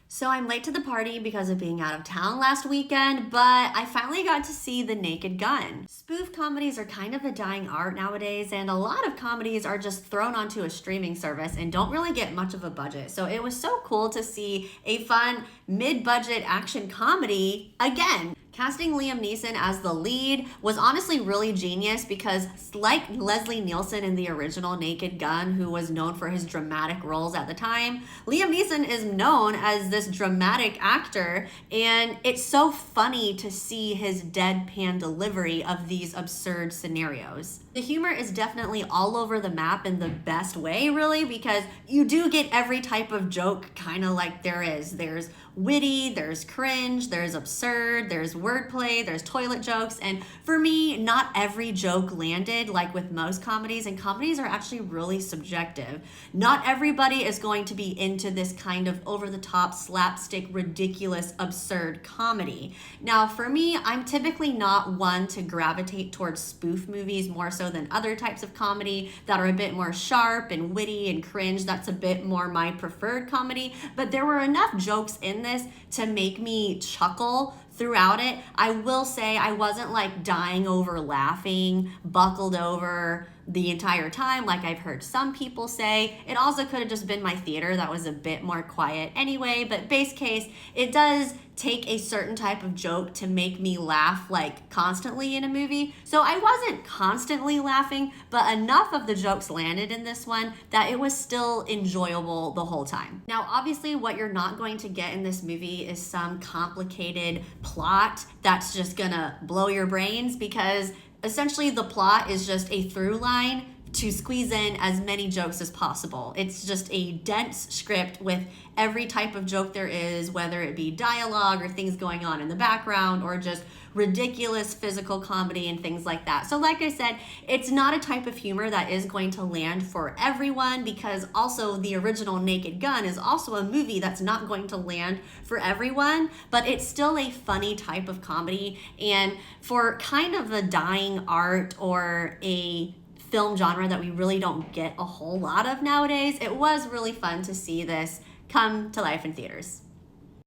So I'm late to the party because of being out of town last weekend, but I finally got to see The Naked Gun. Spoof comedies are kind of a dying art nowadays, and a lot of comedies are just thrown onto a streaming service and don't really get much of a budget. So it was so cool to see a fun mid-budget action comedy again. Casting Liam Neeson as the lead was honestly really genius because, like Leslie Nielsen in the original Naked Gun, who was known for his dramatic roles at the time, Liam Neeson is known as this dramatic actor, and it's so funny to see his deadpan delivery of these absurd scenarios. The humor is definitely all over the map in the best way, really, because you do get every type of joke kind of like there is. There's witty, there's cringe, there's absurd, there's wordplay, there's toilet jokes, and for me, not every joke landed like with most comedies, and comedies are actually really subjective. Not everybody is going to be into this kind of over-the-top, slapstick, ridiculous, absurd comedy. Now, for me, I'm typically not one to gravitate towards spoof movies more so than other types of comedy that are a bit more sharp and witty and cringe. That's a bit more my preferred comedy, but there were enough jokes in this to make me chuckle throughout it. I will say I wasn't like dying over laughing, buckled over the entire time like I've heard some people say. It also could have just been my theater that was a bit more quiet anyway, but base case, it does take a certain type of joke to make me laugh like constantly in a movie. So I wasn't constantly laughing, but enough of the jokes landed in this one that it was still enjoyable the whole time. Now, obviously what you're not going to get in this movie is some complicated plot that's just gonna blow your brains, because essentially the plot is just a through line to squeeze in as many jokes as possible. It's just a dense script with every type of joke there is, whether it be dialogue or things going on in the background or just ridiculous physical comedy and things like that. So like I said, it's not a type of humor that is going to land for everyone, because also the original Naked Gun is also a movie that's not going to land for everyone, but it's still a funny type of comedy. And for kind of a dying art or a film genre that we really don't get a whole lot of nowadays, it was really fun to see this come to life in theaters.